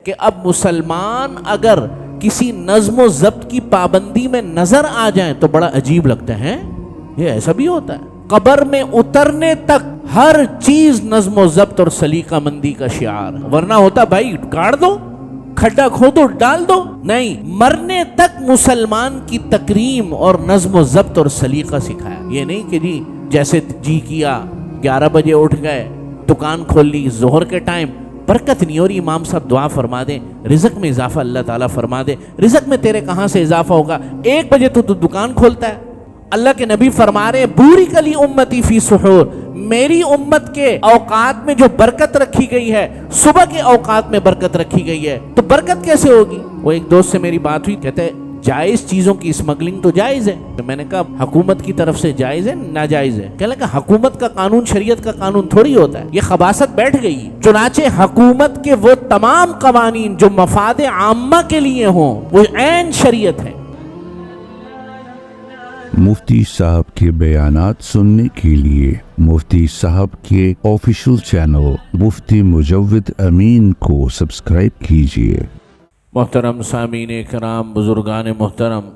کہ اب مسلمان اگر کسی نظم و ضبط کی پابندی میں نظر آ جائیں تو بڑا عجیب لگتا ہے. یہ ایسا بھی ہوتا ہے؟ قبر میں اترنے تک ہر چیز نظم و ضبط اور سلیقہ مندی کا شعار، ورنہ ہوتا بھائی کاٹ دو، کھڈا کھودو ڈال دو. نہیں، مرنے تک مسلمان کی تکریم اور نظم و ضبط اور سلیقہ سکھایا. یہ نہیں کہ جی جیسے جی کیا 11 بجے اٹھ گئے، دکان کھول لی، ظہر کے ٹائم برکت نہیں ہو رہی، امام صاحب دعا فرما دیں رزق میں اضافہ اللہ تعالیٰ فرما دے. رزق میں تیرے کہاں سے اضافہ ہوگا؟ 1 بجے تو دکان کھولتا ہے. اللہ کے نبی فرما رہے بورک لی امتی فی سحور، میری امت کے اوقات میں جو برکت رکھی گئی ہے، صبح کے اوقات میں برکت رکھی گئی ہے، تو برکت کیسے ہوگی؟ وہ ایک دوست سے میری بات ہوئی، کہتے ہیں جائز چیزوں کی اسمگلنگ تو جائز ہے. تو میں نے کہا حکومت کی طرف سے جائز ہے ناجائز ہے؟ کہنے لگا حکومت کا قانون شریعت کا قانون تھوڑی ہوتا ہے، یہ خباثت بیٹھ گئی. چنانچہ حکومت کے وہ تمام قوانین جو مفاد عامہ کے لیے ہوں وہ عین شریعت ہے. مفتی صاحب کے بیانات سننے کے لیے مفتی صاحب کے آفیشیل چینل مفتی مجود امین کو سبسکرائب کیجیے. محترم سامعین کرام، بزرگان محترم،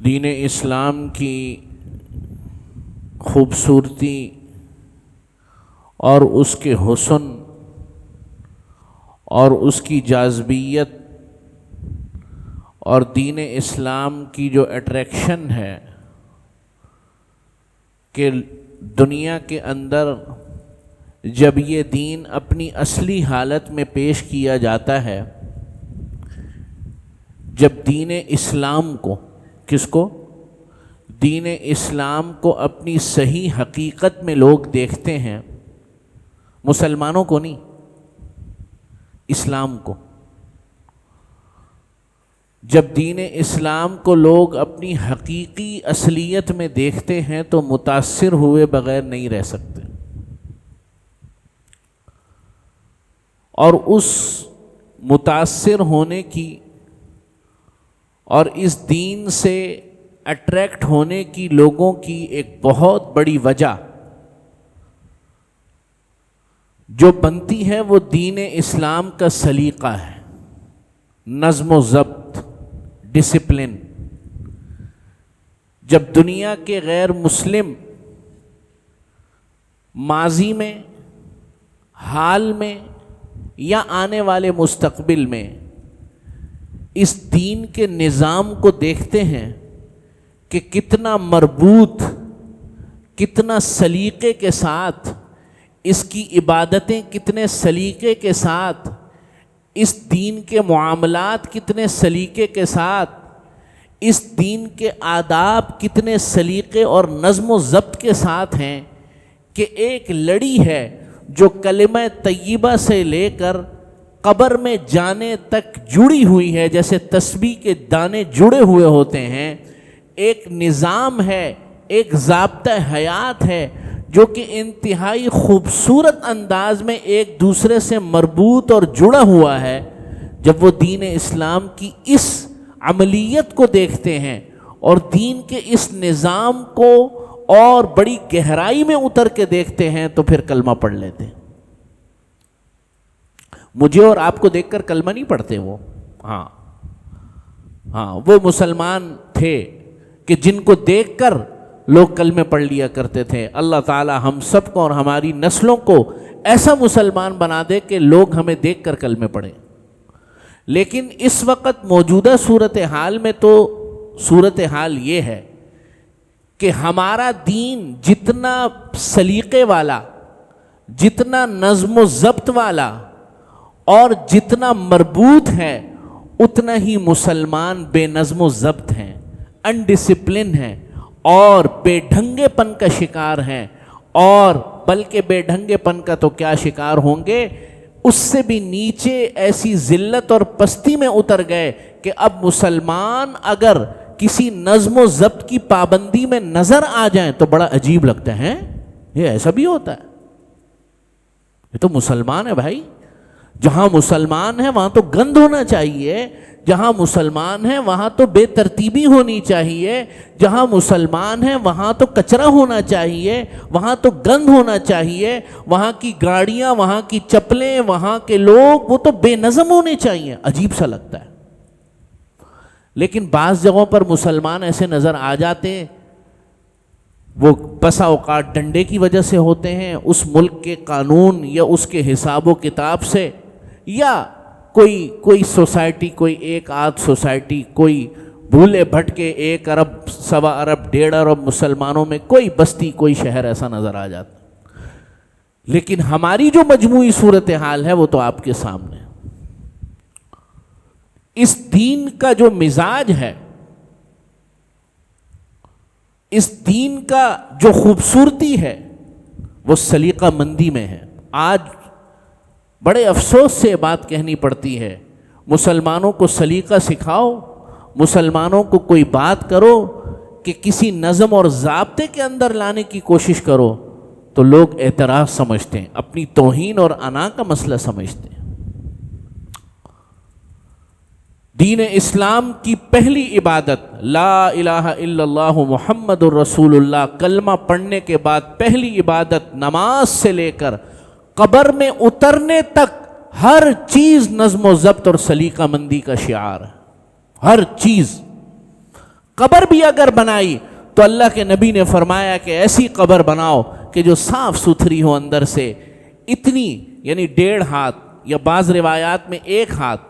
دین اسلام کی خوبصورتی اور اس کے حسن اور اس کی جاذبیت اور دین اسلام کی جو اٹریکشن ہے کہ دنیا کے اندر جب یہ دین اپنی اصلی حالت میں پیش کیا جاتا ہے، جب دین اسلام کو، کس کو؟ دین اسلام کو اپنی صحیح حقیقت میں لوگ دیکھتے ہیں، مسلمانوں کو نہیں، اسلام کو. جب دین اسلام کو لوگ اپنی حقیقی اصلیت میں دیکھتے ہیں تو متاثر ہوئے بغیر نہیں رہ سکتے، اور اس متاثر ہونے کی اور اس دین سے اٹریکٹ ہونے کی لوگوں کی ایک بہت بڑی وجہ جو بنتی ہے وہ دین اسلام کا سلیقہ ہے، نظم و ضبط، ڈسپلن. جب دنیا کے غیر مسلم ماضی میں، حال میں یا آنے والے مستقبل میں اس دین کے نظام کو دیکھتے ہیں کہ کتنا مربوط، کتنا سلیقے کے ساتھ اس کی عبادتیں، کتنے سلیقے کے ساتھ اس دین کے معاملات، کتنے سلیقے کے ساتھ اس دین کے آداب، کتنے سلیقے اور نظم و ضبط کے ساتھ ہیں کہ ایک لڑی ہے جو کلمہ طیبہ سے لے کر قبر میں جانے تک جڑی ہوئی ہے، جیسے تسبیح کے دانے جڑے ہوئے ہوتے ہیں. ایک نظام ہے، ایک ضابطہ حیات ہے جو کہ انتہائی خوبصورت انداز میں ایک دوسرے سے مربوط اور جڑا ہوا ہے. جب وہ دین اسلام کی اس عملیت کو دیکھتے ہیں اور دین کے اس نظام کو اور بڑی گہرائی میں اتر کے دیکھتے ہیں تو پھر کلمہ پڑھ لیتے ہیں. مجھے اور آپ کو دیکھ کر کلمہ نہیں پڑھتے وہ، ہاں وہ مسلمان تھے کہ جن کو دیکھ کر لوگ کلمے پڑھ لیا کرتے تھے. اللہ تعالی ہم سب کو اور ہماری نسلوں کو ایسا مسلمان بنا دے کہ لوگ ہمیں دیکھ کر کلمے پڑھیں. لیکن اس وقت موجودہ صورتحال میں تو صورتحال یہ ہے کہ ہمارا دین جتنا سلیقے والا، جتنا نظم و ضبط والا اور جتنا مربوط ہے، اتنا ہی مسلمان بے نظم و ضبط ہیں، انڈسپلن ہیں اور بے ڈھنگے پن کا شکار ہیں. اور بلکہ بے ڈھنگے پن کا تو کیا شکار ہوں گے، اس سے بھی نیچے ایسی ذلت اور پستی میں اتر گئے کہ اب مسلمان اگر کسی نظم و ضبط کی پابندی میں نظر آ جائیں تو بڑا عجیب لگتا ہے. یہ ایسا بھی ہوتا ہے؟ یہ تو مسلمان ہے بھائی. جہاں مسلمان ہے وہاں تو گند ہونا چاہیے. جہاں مسلمان ہیں وہاں تو بے ترتیبی ہونی چاہیے، جہاں مسلمان ہیں وہاں تو کچرا ہونا چاہیے، وہاں تو گند ہونا چاہیے، وہاں کی گاڑیاں، وہاں کی چپلیں، وہاں کے لوگ وہ تو بے نظم ہونے چاہیے۔ عجیب سا لگتا ہے۔ لیکن بعض جگہوں پر مسلمان ایسے نظر آ جاتے ہیں، وہ بسا اوقات ڈنڈے کی وجہ سے ہوتے ہیں، اس ملک کے قانون یا اس کے حساب و کتاب سے، یا کوئی سوسائٹی، کوئی ایک آدھ سوسائٹی، کوئی بھولے بھٹکے 1 ارب 1.25 ارب 1.5 ارب مسلمانوں میں کوئی بستی، کوئی شہر ایسا نظر آ جاتا۔ لیکن ہماری جو مجموعی صورتحال ہے وہ تو آپ کے سامنے ہے۔ اس دین کا جو مزاج ہے، اس دین کا جو خوبصورتی ہے، وہ سلیقہ مندی میں ہے۔ آج بڑے افسوس سے یہ بات کہنی پڑتی ہے، مسلمانوں کو سلیقہ سکھاؤ، مسلمانوں کو کوئی بات کرو کہ کسی نظم اور ضابطے کے اندر لانے کی کوشش کرو تو لوگ اعتراض سمجھتے ہیں، اپنی توہین اور انا کا مسئلہ سمجھتے ہیں۔ دین اسلام کی پہلی عبادت لا الہ الا اللہ محمد الرسول اللہ، کلمہ پڑھنے کے بعد پہلی عبادت نماز سے لے کر قبر میں اترنے تک ہر چیز نظم و ضبط اور سلیقہ مندی کا شعار ہے۔ ہر چیز، قبر بھی اگر بنائی تو اللہ کے نبی نے فرمایا کہ ایسی قبر بناؤ کہ جو صاف ستھری ہو اندر سے، اتنی یعنی 1.5 ہاتھ یا بعض روایات میں 1 ہاتھ،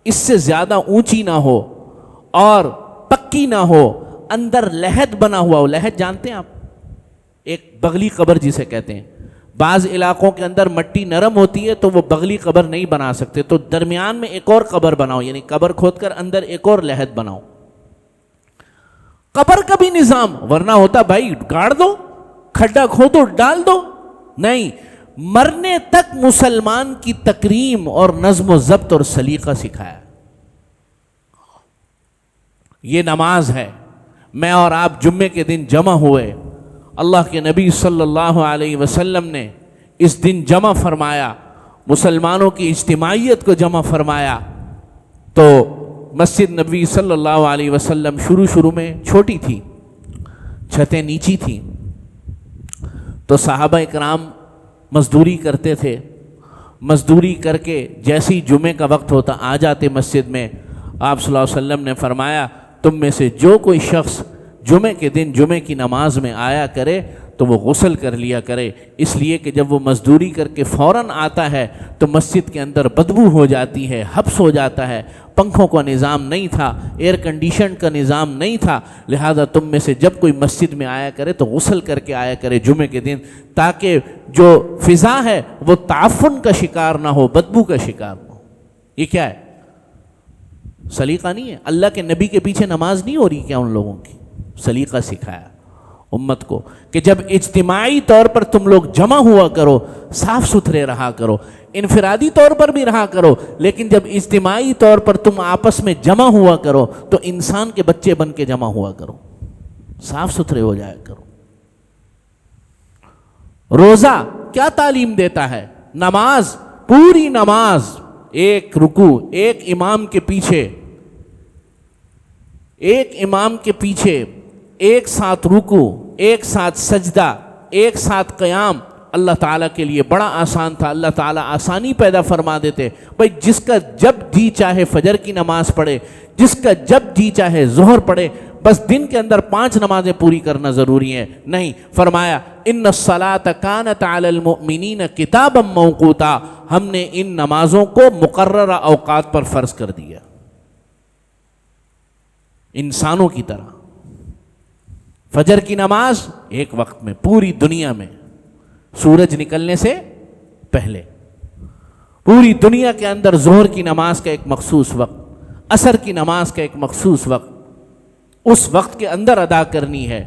اس سے زیادہ اونچی نہ ہو اور پکی نہ ہو، اندر لحد بنا ہوا ہو۔ لحد جانتے ہیں آپ؟ ایک بغلی قبر جسے کہتے ہیں۔ بعض علاقوں کے اندر مٹی نرم ہوتی ہے تو وہ بغلی قبر نہیں بنا سکتے، تو درمیان میں ایک اور قبر بناؤ، یعنی قبر کھود کر اندر ایک اور لحد بناؤ۔ قبر کا بھی نظام، ورنہ ہوتا بھائی گاڑ دو، کھڈا کھودو ڈال دو، نہیں، مرنے تک مسلمان کی تکریم اور نظم و ضبط اور سلیقہ سکھایا۔ یہ نماز ہے۔ میں اور آپ جمعے کے دن جمع ہوئے، اللہ کے نبی صلی اللہ علیہ وسلم نے اس دن جمع فرمایا، مسلمانوں کی اجتماعیت کو جمع فرمایا۔ تو مسجد نبوی صلی اللہ علیہ وسلم شروع میں چھوٹی تھی، چھتیں نیچی تھیں، تو صحابہ اکرام مزدوری کرتے تھے، مزدوری کر کے جیسی جمعے کا وقت ہوتا آ جاتے مسجد میں۔ آپ صلی اللہ علیہ وسلم نے فرمایا تم میں سے جو کوئی شخص جمعے کے دن جمعے کی نماز میں آیا کرے تو وہ غسل کر لیا کرے، اس لیے کہ جب وہ مزدوری کر کے فوراً آتا ہے تو مسجد کے اندر بدبو ہو جاتی ہے، حبس ہو جاتا ہے، پنکھوں کا نظام نہیں تھا، ایئر کنڈیشن کا نظام نہیں تھا، لہذا تم میں سے جب کوئی مسجد میں آیا کرے تو غسل کر کے آیا کرے جمعے کے دن، تاکہ جو فضا ہے وہ تعفن کا شکار نہ ہو، بدبو کا شکار نہ ہو۔ یہ کیا ہے؟ سلیقہ نہیں ہے؟ اللہ کے نبی کے پیچھے نماز نہیں ہو رہی کیا ان لوگوں کی؟ سلیقہ سکھایا امت کو کہ جب اجتماعی طور پر تم لوگ جمع ہوا کرو، صاف ستھرے رہا کرو، انفرادی طور پر بھی رہا کرو، لیکن جب اجتماعی طور پر تم آپس میں جمع ہوا کرو تو انسان کے بچے بن کے جمع ہوا کرو، صاف ستھرے ہو جایا کرو۔ روزہ کیا تعلیم دیتا ہے؟ نماز، پوری نماز، ایک رکوع، ایک امام کے پیچھے، ایک ساتھ رکوع، ایک ساتھ سجدہ، ایک ساتھ قیام، اللہ تعالیٰ کے لیے بڑا آسان تھا۔ اللہ تعالیٰ آسانی پیدا فرما دیتے، بھائی جس کا جب جی چاہے فجر کی نماز پڑھے، جس کا جب جی چاہے ظہر پڑھے، بس دن کے اندر 5 نمازیں پوری کرنا ضروری ہے۔ نہیں، فرمایا ان الصلاۃ کانت علی المؤمنین کتابا موقوتا، ہم نے ان نمازوں کو مقررہ اوقات پر فرض کر دیا، انسانوں کی طرح۔ فجر کی نماز ایک وقت میں پوری دنیا میں، سورج نکلنے سے پہلے پوری دنیا کے اندر ظہر کی نماز کا ایک مخصوص وقت، عصر کی نماز کا ایک مخصوص وقت اس وقت کے اندر ادا کرنی ہے،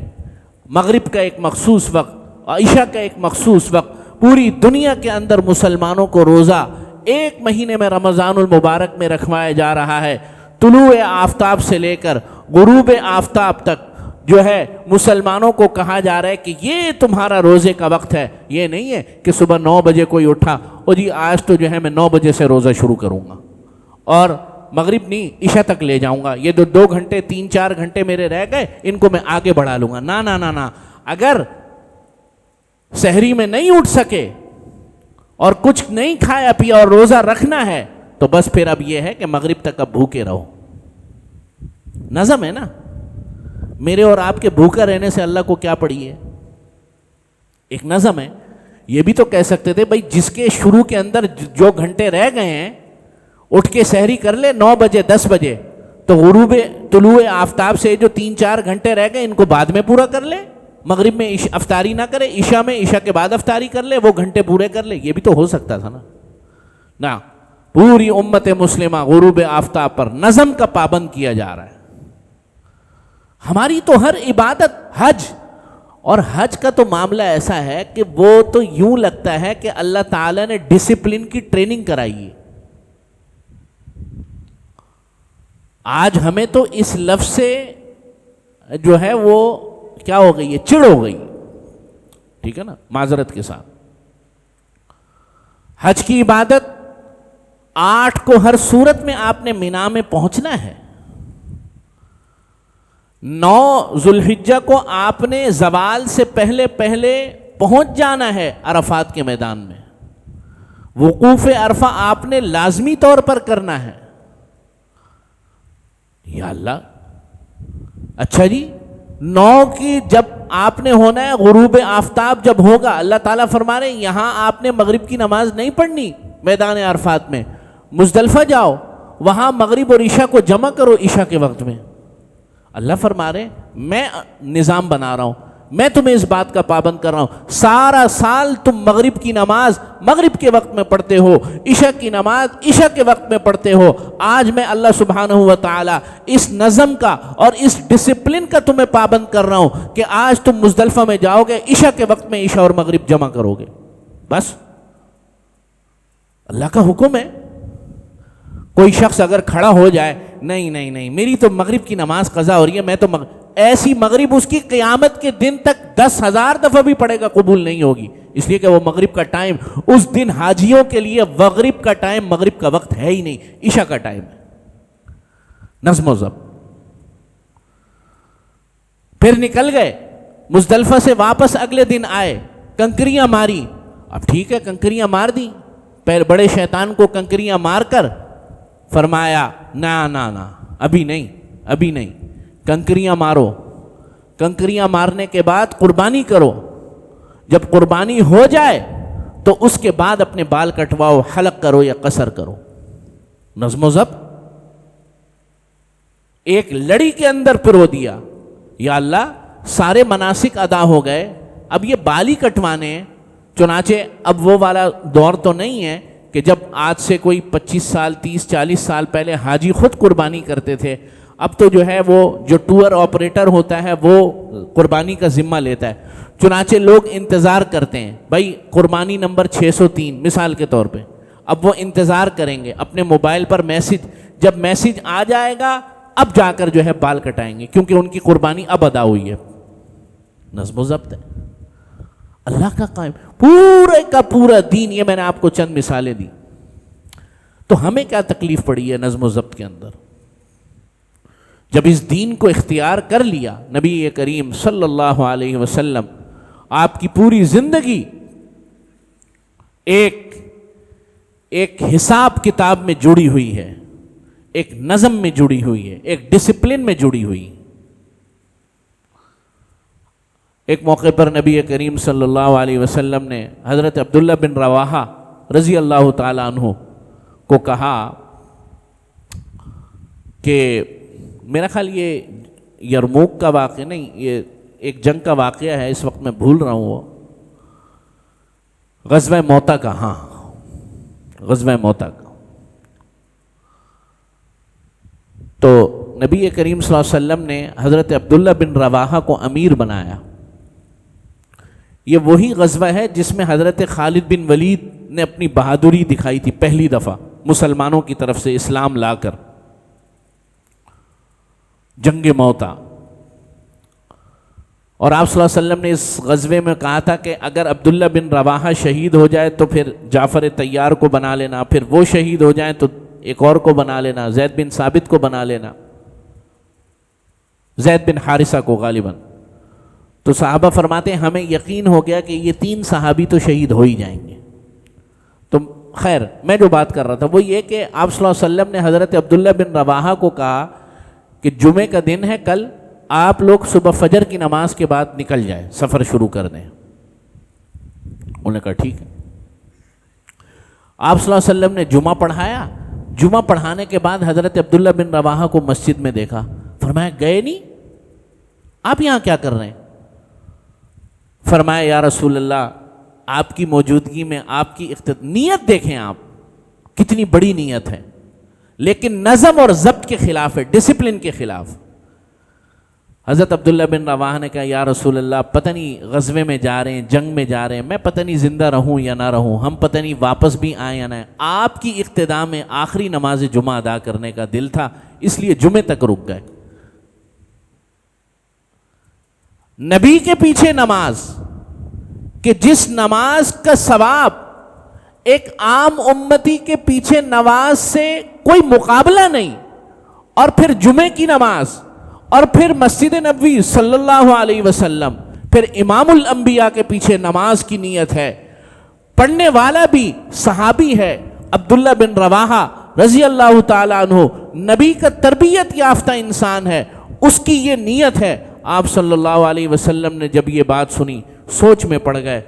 مغرب کا ایک مخصوص وقت، عشاء کا ایک مخصوص وقت۔ پوری دنیا کے اندر مسلمانوں کو روزہ ایک مہینے میں رمضان المبارک میں رکھوایا جا رہا ہے۔ طلوع آفتاب سے لے کر غروب آفتاب تک جو ہے مسلمانوں کو کہا جا رہا ہے کہ یہ تمہارا روزے کا وقت ہے۔ یہ نہیں ہے کہ صبح 9 بجے کوئی اٹھا اور جی آج تو جو ہے میں 9 بجے سے روزہ شروع کروں گا، اور مغرب نہیں عشاء تک لے جاؤں گا، یہ 2 گھنٹے 3-4 گھنٹے میرے رہ گئے ان کو میں آگے بڑھا لوں گا. نا نا نا نا، اگر سحری میں نہیں اٹھ سکے اور کچھ نہیں کھایا پیا اور روزہ رکھنا ہے تو بس پھر اب یہ ہے کہ مغرب تک اب بھوکے رہو. نظم ہے نا. میرے اور آپ کے بھوکا رہنے سے اللہ کو کیا پڑی ہے؟ ایک نظم ہے. یہ بھی تو کہہ سکتے تھے بھائی جس کے شروع کے اندر جو گھنٹے رہ گئے ہیں اٹھ کے سحری کر لے 9 بجے 10 بجے، تو غروب طلوع آفتاب سے جو 3-4 گھنٹے رہ گئے ان کو بعد میں پورا کر لے. مغرب میں افطاری نہ کرے، عشاء میں، عشاء کے بعد افطاری کر لے، وہ گھنٹے پورے کر لے. یہ بھی تو ہو سکتا تھا نا. پوری امت مسلمہ غروب آفتاب پر نظم کا پابند کیا جا رہا ہے. ہماری تو ہر عبادت، حج، اور حج کا تو معاملہ ایسا ہے کہ وہ تو یوں لگتا ہے کہ اللہ تعالیٰ نے ڈسپلن کی ٹریننگ کرائی ہے. آج ہمیں تو اس لفظ سے جو ہے وہ کیا ہو گئی ہے، چڑ ہو گئی. ٹھیک ہے نا، معذرت کے ساتھ. حج کی عبادت 8 کو ہر صورت میں آپ نے مینا میں پہنچنا ہے. 9 ذوالحجہ کو آپ نے زوال سے پہلے پہنچ جانا ہے عرفات کے میدان میں. وقوف عرفہ آپ نے لازمی طور پر کرنا ہے. یا اللہ، اچھا جی 9 کی جب آپ نے ہونا ہے، غروب آفتاب جب ہوگا، اللہ تعالیٰ فرما رہے ہیں یہاں آپ نے مغرب کی نماز نہیں پڑھنی میدان عرفات میں، مزدلفہ جاؤ وہاں مغرب اور عشاء کو جمع کرو عشاء کے وقت میں. اللہ فرما رہے ہیں میں نظام بنا رہا ہوں، میں تمہیں اس بات کا پابند کر رہا ہوں. سارا سال تم مغرب کی نماز مغرب کے وقت میں پڑھتے ہو، عشاء کی نماز عشاء کے وقت میں پڑھتے ہو. آج میں اللہ سبحانہ و تعالی اس نظم کا اور اس ڈسپلن کا تمہیں پابند کر رہا ہوں کہ آج تم مزدلفہ میں جاؤ گے، عشاء کے وقت میں عشاء اور مغرب جمع کرو گے. بس اللہ کا حکم ہے. کوئی شخص اگر کھڑا ہو جائے، نہیں نہیں نہیں میری تو مغرب کی نماز قضا ہو رہی ہے، میں تو ایسی مغرب اس کی قیامت کے دن تک 10,000 دفعہ بھی پڑھے گا قبول نہیں ہوگی. اس لیے کہ وہ مغرب کا ٹائم اس دن حاجیوں کے لیے مغرب کا ٹائم مغرب کا وقت ہے ہی نہیں، عشاء کا ٹائم ہے. نظم و ضبط. پھر نکل گئے مزدلفہ سے واپس، اگلے دن آئے، کنکریاں ماری. اب ٹھیک ہے کنکریاں مار دی، پہلے بڑے شیطان کو کنکریاں مار کر فرمایا نا نا نا ابھی نہیں، ابھی نہیں، کنکریاں مارو. کنکریاں مارنے کے بعد قربانی کرو. جب قربانی ہو جائے تو اس کے بعد اپنے بال کٹواؤ، حلق کرو یا قصر کرو. نظم و ضبط. ایک لڑی کے اندر پرو دیا. یا اللہ سارے مناسک ادا ہو گئے، اب یہ بال ہی کٹوانے ہیں. چنانچہ اب وہ والا دور تو نہیں ہے کہ جب آج سے کوئی 25 سال 30-40 سال پہلے حاجی خود قربانی کرتے تھے. اب تو جو ہے وہ جو ٹور آپریٹر ہوتا ہے وہ قربانی کا ذمہ لیتا ہے. چنانچہ لوگ انتظار کرتے ہیں، بھائی قربانی نمبر 603 مثال کے طور پہ. اب وہ انتظار کریں گے اپنے موبائل پر میسج، جب میسج آ جائے گا اب جا کر جو ہے بال کٹائیں گے، کیونکہ ان کی قربانی اب ادا ہوئی ہے. نظم و ضبط ہے اللہ کا قائم پورے کا پورا دین. یہ میں نے آپ کو چند مثالیں دی. تو ہمیں کیا تکلیف پڑی ہے نظم و ضبط کے اندر؟ جب اس دین کو اختیار کر لیا، نبی کریم صلی اللہ علیہ وسلم آپ کی پوری زندگی ایک حساب کتاب میں جڑی ہوئی ہے، ایک نظم میں جڑی ہوئی ہے، ایک ڈسپلن میں جڑی ہوئی. ایک موقع پر نبی کریم صلی اللہ علیہ وسلم نے حضرت عبداللہ بن رواحہ رضی اللہ تعالی عنہ کو کہا کہ میرا خیال یہ یرموک کا واقعہ نہیں، یہ ایک جنگ کا واقعہ ہے، اس وقت میں بھول رہا ہوں، وہ غزوہ موتا کا، ہاں غزوہ موتا کا. تو نبی کریم صلی اللہ علیہ وسلم نے حضرت عبداللہ بن رواحہ کو امیر بنایا. یہ وہی غزوہ ہے جس میں حضرت خالد بن ولید نے اپنی بہادری دکھائی تھی پہلی دفعہ مسلمانوں کی طرف سے اسلام لا کر. جنگ موتا. اور آپ صلی اللہ علیہ وسلم نے اس غزوے میں کہا تھا کہ اگر عبداللہ بن رواحہ شہید ہو جائے تو پھر جعفر طیار کو بنا لینا، پھر وہ شہید ہو جائیں تو ایک اور کو بنا لینا، زید بن ثابت کو بنا لینا، زید بن حارثہ کو غالباً. تو صحابہ فرماتے ہیں ہمیں یقین ہو گیا کہ یہ 3 صحابی تو شہید ہو ہی جائیں گے. تو خیر میں جو بات کر رہا تھا وہ یہ کہ آپ صلی اللہ علیہ وسلم نے حضرت عبداللہ بن رواحہ کو کہا کہ جمعے کا دن ہے کل، آپ لوگ صبح فجر کی نماز کے بعد نکل جائیں، سفر شروع کر دیں. انہوں نے کہا ٹھیک ہے. آپ صلی اللہ علیہ وسلم نے جمعہ پڑھایا. جمعہ پڑھانے کے بعد حضرت عبداللہ بن رواحہ کو مسجد میں دیکھا. فرمایا گئے نہیں؟ آپ یہاں کیا کر رہے ہیں؟ فرمایا یا رسول اللہ آپ کی موجودگی میں آپ کی نیت دیکھیں، آپ کتنی بڑی نیت ہے، لیکن نظم اور ضبط کے خلاف ہے، ڈسپلن کے خلاف. حضرت عبداللہ بن رواحہ نے کہا یا رسول اللہ پتہ نہیں غزوے میں جا رہے ہیں، جنگ میں جا رہے ہیں، میں پتہ نہیں زندہ رہوں یا نہ رہوں، ہم پتہ نہیں واپس بھی آئیں یا نہ آئیں. آپ کی اقتداء میں آخری نماز جمعہ ادا کرنے کا دل تھا، اس لیے جمعے تک رک گئے. نبی کے پیچھے نماز، کہ جس نماز کا ثواب ایک عام امتی کے پیچھے نماز سے کوئی مقابلہ نہیں، اور پھر جمعے کی نماز، اور پھر مسجد نبوی صلی اللہ علیہ وسلم، پھر امام الانبیاء کے پیچھے نماز کی نیت ہے. پڑھنے والا بھی صحابی ہے عبداللہ بن رواحہ رضی اللہ تعالیٰ عنہ، نبی کا تربیت یافتہ انسان ہے، اس کی یہ نیت ہے. آپ صلی اللہ علیہ وسلم نے جب یہ بات سنی سوچ میں پڑ گئے.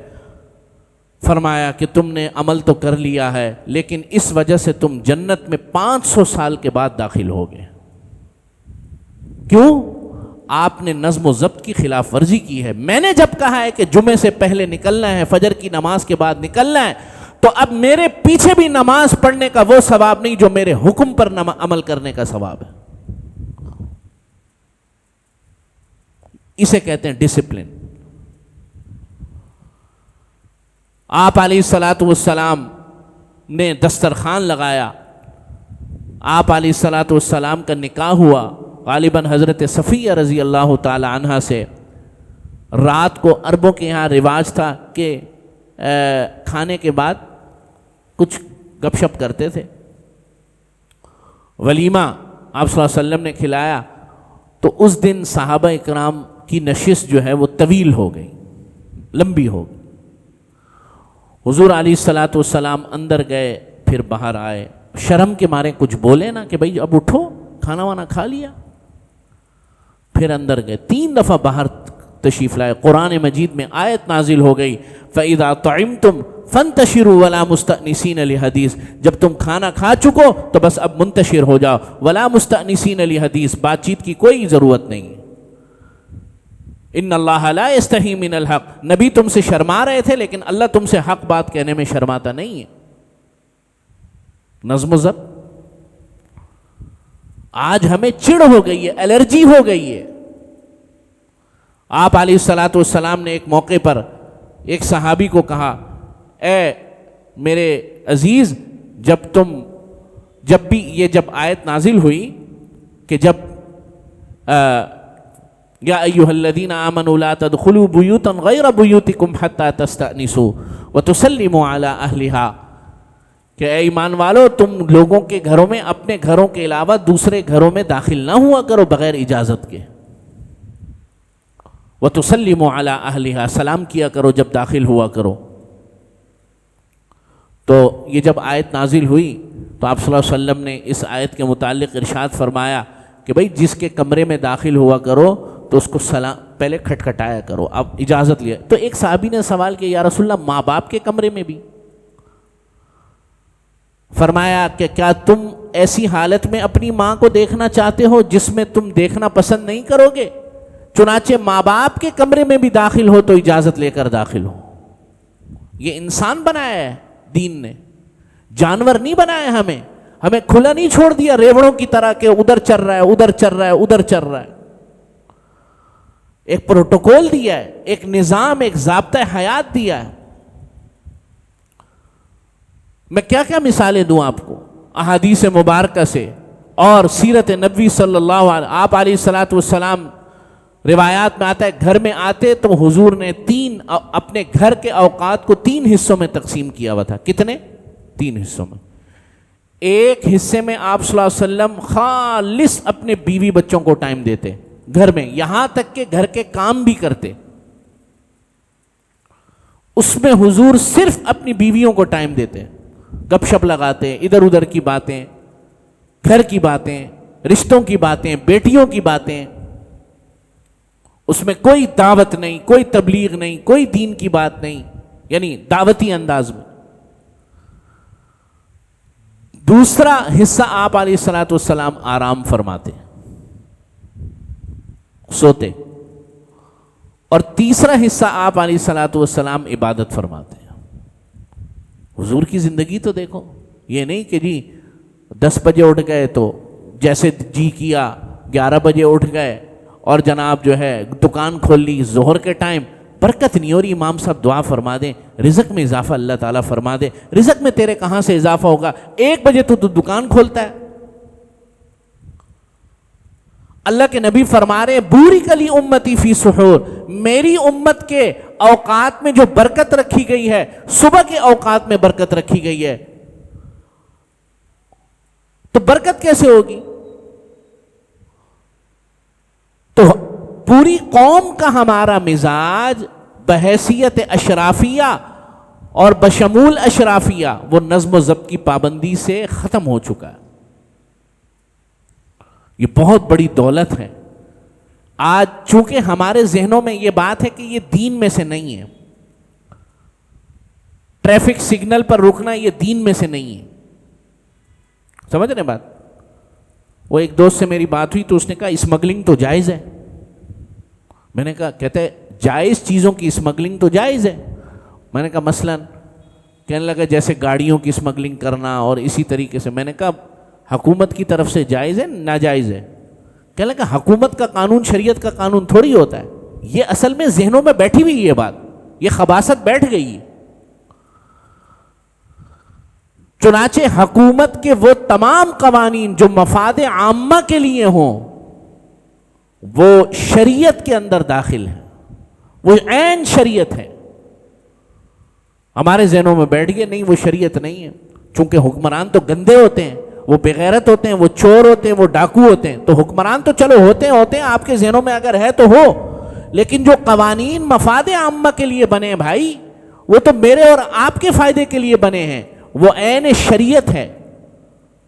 فرمایا کہ تم نے عمل تو کر لیا ہے، لیکن اس وجہ سے تم جنت میں 500 سال کے بعد داخل ہوگے. کیوں؟ آپ نے نظم و ضبط کی خلاف ورزی کی ہے. میں نے جب کہا ہے کہ جمعے سے پہلے نکلنا ہے، فجر کی نماز کے بعد نکلنا ہے، تو اب میرے پیچھے بھی نماز پڑھنے کا وہ ثواب نہیں جو میرے حکم پر عمل کرنے کا ثواب ہے. اسے کہتے ہیں ڈسپلن. آپ علیہ الصلاۃ والسلام نے دسترخوان لگایا، آپ علیہ الصلاۃ والسلام کا نکاح ہوا غالباً حضرت صفیہ رضی اللہ تعالی عنہا سے. رات کو عربوں کے یہاں رواج تھا کہ کھانے کے بعد کچھ گپ شپ کرتے تھے. ولیمہ آپ صلی اللہ علیہ وسلم نے کھلایا. تو اس دن صحابہ اکرام کی نشست جو ہے وہ طویل ہو گئی، لمبی ہو گئی. حضور علیہ الصلاۃ والسلام اندر گئے، پھر باہر آئے. شرم کے مارے کچھ بولے نا کہ بھائی اب اٹھو، کھانا وانا کھا لیا. پھر اندر گئے، 3 دفعہ باہر تشریف لائے. قرآن مجید میں آیت نازل ہو گئی فَإِذَا طَعِمْتُمْ فَانْتَشِرُوا وَلَا مُسْتَأْنِسِينَ لِحَدِيثٍ. جب تم کھانا کھا چکو تو بس اب منتشر ہو جاؤ. وَلَا مُسْتَأْنِسِينَ لِحَدِيثٍ، بات چیت کی کوئی ضرورت نہیں. ان اللہ لا یستحی من الحق. نبی تم سے شرما رہے تھے، لیکن اللہ تم سے حق بات کہنے میں شرماتا نہیں ہے. نظم و ضبط. آج ہمیں چڑ ہو گئی ہے، الرجی ہو گئی ہے. آپ علیہ الصلاۃ والسلام نے ایک موقع پر ایک صحابی کو کہا اے میرے عزیز، جب بھی یہ جب آیت نازل ہوئی کہ جب یا ایھا الذین آمنوا لا تدخلوا بیوتا غیر بیوتکم حتی تستأنسوا وتسلموا علی اہلہا، کہ اے ایمان والو تم لوگوں کے گھروں میں اپنے گھروں کے علاوہ دوسرے گھروں میں داخل نہ ہوا کرو بغیر اجازت کے. وَتُسَلِّمُوا عَلَىٰ أَهْلِهَا، سلام کیا کرو جب داخل ہوا کرو. تو یہ جب آیت نازل ہوئی تو آپ صلی اللہ علیہ وسلم نے اس آیت کے متعلق ارشاد فرمایا کہ بھائی جس کے کمرے میں داخل ہوا کرو تو اس کو سلام پہلے کھٹکھٹایا کرو، اب اجازت لیا. تو ایک صحابی نے سوال کیا یا رسول اللہ ماں باپ کے کمرے میں بھی؟ فرمایا کہ کیا تم ایسی حالت میں اپنی ماں کو دیکھنا چاہتے ہو جس میں تم دیکھنا پسند نہیں کرو گے؟ چنانچہ ماں باپ کے کمرے میں بھی داخل ہو تو اجازت لے کر داخل ہو. یہ انسان بنایا ہے دین نے، جانور نہیں بنایا. ہمیں کھلا نہیں چھوڑ دیا ریوڑوں کی طرح کہ ادھر چل رہا ہے ادھر چل رہا ہے ادھر چل رہا ہے. ایک پروٹوکول دیا ہے، ایک نظام، ایک ضابطہ حیات دیا ہے. میں کیا کیا مثالیں دوں آپ کو احادیث مبارکہ سے اور سیرت نبوی صلی اللہ علیہ. آپ علیہ الصلاۃ والسلام روایات میں آتا ہے گھر میں آتے تو حضور نے اپنے گھر کے اوقات کو 3 حصوں میں تقسیم کیا ہوا تھا. کتنے؟ 3 حصوں میں. ایک حصے میں آپ صلی اللہ علیہ وسلم خالص اپنے بیوی بچوں کو ٹائم دیتے گھر میں، یہاں تک کہ گھر کے کام بھی کرتے، اس میں حضور صرف اپنی بیویوں کو ٹائم دیتے، گپ شپ لگاتے، ادھر ادھر کی باتیں، گھر کی باتیں، رشتوں کی باتیں، بیٹیوں کی باتیں، اس میں کوئی دعوت نہیں، کوئی تبلیغ نہیں، کوئی دین کی بات نہیں، یعنی دعوتی انداز میں۔ دوسرا حصہ آپ علیہ الصلوۃ والسلام آرام فرماتے، سوتے، اور تیسرا حصہ آپ علیہ الصلوۃ والسلام عبادت فرماتے ہیں۔ حضور کی زندگی تو دیکھو، یہ نہیں کہ جی 10 بجے اٹھ گئے تو جیسے جی کیا، 11 بجے اٹھ گئے اور جناب جو ہے دکان کھول لی ظہر کے ٹائم، برکت نہیں ہو رہی۔ امام صاحب دعا فرما دیں، رزق میں اضافہ اللہ تعالیٰ فرما دے۔ رزق میں تیرے کہاں سے اضافہ ہوگا؟ 1 بجے تو دکان کھولتا ہے۔ اللہ کے نبی فرما رہے بورک لی امتی فی سحور، میری امت کے اوقات میں جو برکت رکھی گئی ہے، صبح کے اوقات میں برکت رکھی گئی ہے، تو برکت کیسے ہوگی؟ تو پوری قوم کا ہمارا مزاج بحیثیت اشرافیہ اور بشمول اشرافیہ وہ نظم و ضبط کی پابندی سے ختم ہو چکا ہے۔ یہ بہت بڑی دولت ہے۔ آج چونکہ ہمارے ذہنوں میں یہ بات ہے کہ یہ دین میں سے نہیں ہے، ٹریفک سگنل پر رکنا یہ دین میں سے نہیں ہے، سمجھ رہے بات؟ وہ ایک دوست سے میری بات ہوئی تو اس نے کہا اسمگلنگ تو جائز ہے۔ میں نے کہا، کہتے جائز چیزوں کی اسمگلنگ تو جائز ہے۔ میں نے کہا مثلاً، کہنے لگا جیسے گاڑیوں کی اسمگلنگ کرنا اور اسی طریقے سے۔ میں نے کہا حکومت کی طرف سے جائز ہے ناجائز ہے؟ کہنے لگا حکومت کا قانون شریعت کا قانون تھوڑی ہوتا ہے۔ یہ اصل میں ذہنوں میں بیٹھی ہوئی یہ بات، یہ خباثت بیٹھ گئی ہے۔ چنانچہ حکومت کے وہ تمام قوانین جو مفاد عامہ کے لیے ہوں وہ شریعت کے اندر داخل ہیں، وہ عین شریعت ہے۔ ہمارے ذہنوں میں بیٹھ گئے نہیں وہ شریعت نہیں ہے، چونکہ حکمران تو گندے ہوتے ہیں، وہ بغیرت ہوتے ہیں، وہ چور ہوتے ہیں، وہ ڈاکو ہوتے ہیں، تو حکمران تو چلو ہوتے ہیں، آپ کے ذہنوں میں اگر ہے تو ہو، لیکن جو قوانین مفاد عامہ کے لیے بنے ہیں بھائی، وہ تو میرے اور آپ کے فائدے کے لیے بنے ہیں، وہ عین شریعت ہے،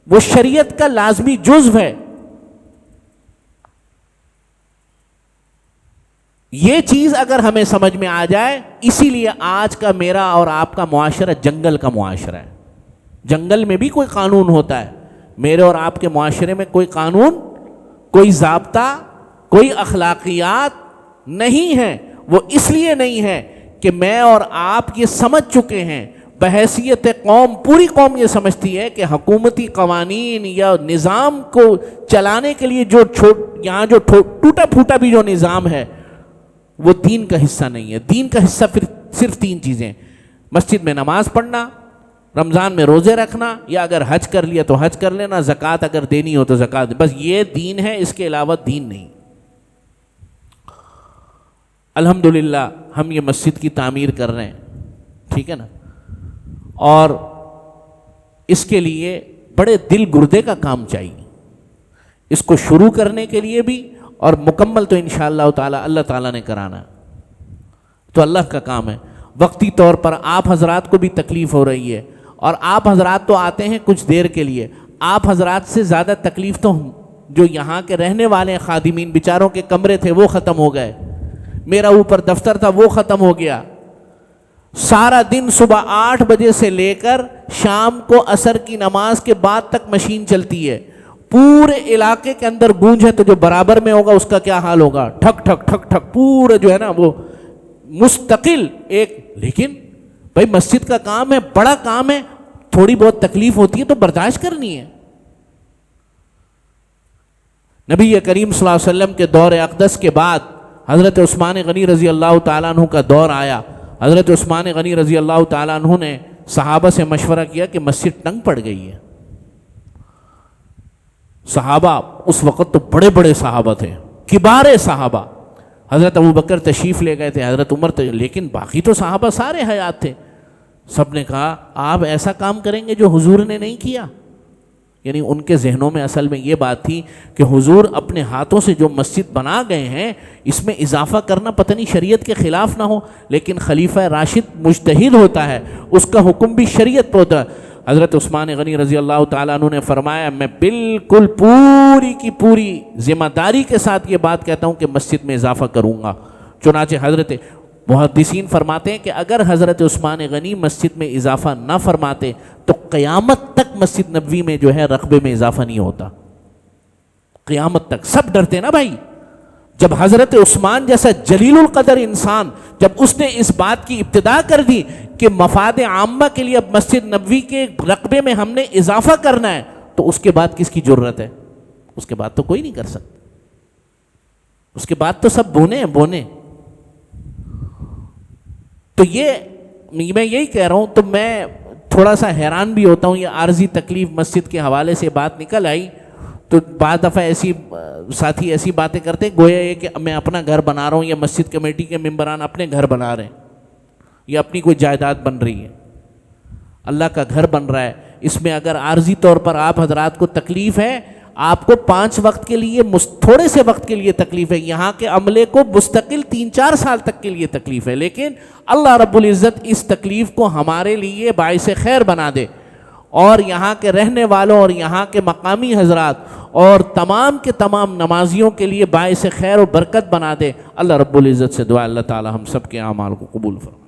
وہ شریعت کا لازمی جزو ہے۔ یہ چیز اگر ہمیں سمجھ میں آ جائے، اسی لیے آج کا میرا اور آپ کا معاشرہ جنگل کا معاشرہ ہے۔ جنگل میں بھی کوئی قانون ہوتا ہے، میرے اور آپ کے معاشرے میں کوئی قانون، کوئی ضابطہ، کوئی اخلاقیات نہیں ہے۔ وہ اس لیے نہیں ہے کہ میں اور آپ یہ سمجھ چکے ہیں، بحیثیت قوم، پوری قوم یہ سمجھتی ہے کہ حکومتی قوانین یا نظام کو چلانے کے لیے یہاں جو ٹوٹا پھوٹا بھی جو نظام ہے وہ دین کا حصہ نہیں ہے۔ دین کا حصہ پھر صرف 3 چیزیں: مسجد میں نماز پڑھنا، رمضان میں روزے رکھنا، یا اگر حج کر لیا تو حج کر لینا، زکوٰۃ اگر دینی ہو تو زکوٰۃ، بس یہ دین ہے، اس کے علاوہ دین نہیں۔ الحمدللہ ہم یہ مسجد کی تعمیر کر رہے ہیں، ٹھیک ہے نا، اور اس کے لیے بڑے دل گردے کا کام چاہیے، اس کو شروع کرنے کے لیے بھی، اور مکمل تو انشاءاللہ تعالی اللہ تعالیٰ نے کرانا، تو اللہ کا کام ہے۔ وقتی طور پر آپ حضرات کو بھی تکلیف ہو رہی ہے، اور آپ حضرات تو آتے ہیں کچھ دیر کے لیے، آپ حضرات سے زیادہ تکلیف تو جو یہاں کے رہنے والے خادمین، بیچاروں کے کمرے تھے وہ ختم ہو گئے، میرا اوپر دفتر تھا وہ ختم ہو گیا، سارا دن صبح 8 بجے سے لے کر شام کو عصر کی نماز کے بعد تک مشین چلتی ہے، پورے علاقے کے اندر گونج ہے، تو جو برابر میں ہوگا اس کا کیا حال ہوگا؟ ٹھک ٹھک ٹھک ٹھک، پورا جو ہے نا وہ مستقل ایک۔ لیکن بھائی مسجد کا کام ہے، بڑا کام ہے، تھوڑی بہت تکلیف ہوتی ہے تو برداشت کرنی ہے۔ نبی کریم صلی اللہ علیہ وسلم کے دور اقدس کے بعد حضرت عثمان غنی رضی اللہ تعالیٰ عنہ کا دور آیا۔ حضرت عثمان غنی رضی اللہ تعالیٰ عنہ نے صحابہ سے مشورہ کیا کہ مسجد تنگ پڑ گئی ہے۔ صحابہ اس وقت تو بڑے بڑے صحابہ تھے، کبار صحابہ، حضرت ابو بکر تشریف لے گئے تھے، حضرت عمر لیکن باقی تو صحابہ سارے حیات تھے۔ سب نے کہا آپ ایسا کام کریں گے جو حضور نے نہیں کیا؟ یعنی ان کے ذہنوں میں اصل میں یہ بات تھی کہ حضور اپنے ہاتھوں سے جو مسجد بنا گئے ہیں اس میں اضافہ کرنا پتہ نہیں شریعت کے خلاف نہ ہو، لیکن خلیفہ راشد مجتہد ہوتا ہے، اس کا حکم بھی شریعت پہ ہوتا ہے۔ حضرت عثمان غنی رضی اللہ تعالیٰ عنہ نے فرمایا میں بالکل پوری کی پوری ذمہ داری کے ساتھ یہ بات کہتا ہوں کہ مسجد میں اضافہ کروں گا۔ چنانچہ حضرت محدثین فرماتے ہیں کہ اگر حضرت عثمان غنی مسجد میں اضافہ نہ فرماتے تو قیامت تک مسجد نبوی میں جو ہے رقبے میں اضافہ نہیں ہوتا، قیامت تک۔ سب ڈرتے نا بھائی، جب حضرت عثمان جیسا جلیل القدر انسان جب اس نے اس بات کی ابتدا کر دی کہ مفاد عامہ کے لیے اب مسجد نبوی کے رقبے میں ہم نے اضافہ کرنا ہے، تو اس کے بعد کس کی جرت ہے؟ اس کے بعد تو کوئی نہیں کر سکتا، اس کے بعد تو سب بونے ہیں بونے۔ تو یہ میں یہی کہہ رہا ہوں، تو میں تھوڑا سا حیران بھی ہوتا ہوں، یہ عارضی تکلیف مسجد کے حوالے سے بات نکل آئی تو بعض دفعہ ایسی ساتھی ایسی باتیں کرتے ہیں گویا یہ کہ میں اپنا گھر بنا رہا ہوں یا مسجد کمیٹی کے ممبران اپنے گھر بنا رہے ہیں یا اپنی کوئی جائیداد بن رہی ہے، اللہ کا گھر بن رہا ہے۔ اس میں اگر عارضی طور پر آپ حضرات کو تکلیف ہے، آپ کو 5 وقت کے لیے تھوڑے سے وقت کے لیے تکلیف ہے، یہاں کے عملے کو مستقل 3-4 سال تک کے لیے تکلیف ہے، لیکن اللہ رب العزت اس تکلیف کو ہمارے لیے باعث خیر بنا دے اور یہاں کے رہنے والوں اور یہاں کے مقامی حضرات اور تمام کے تمام نمازیوں کے لیے باعث خیر و برکت بنا دے۔ اللہ رب العزت سے دعا اللہ تعالی ہم سب کے اعمال کو قبول فرمائے۔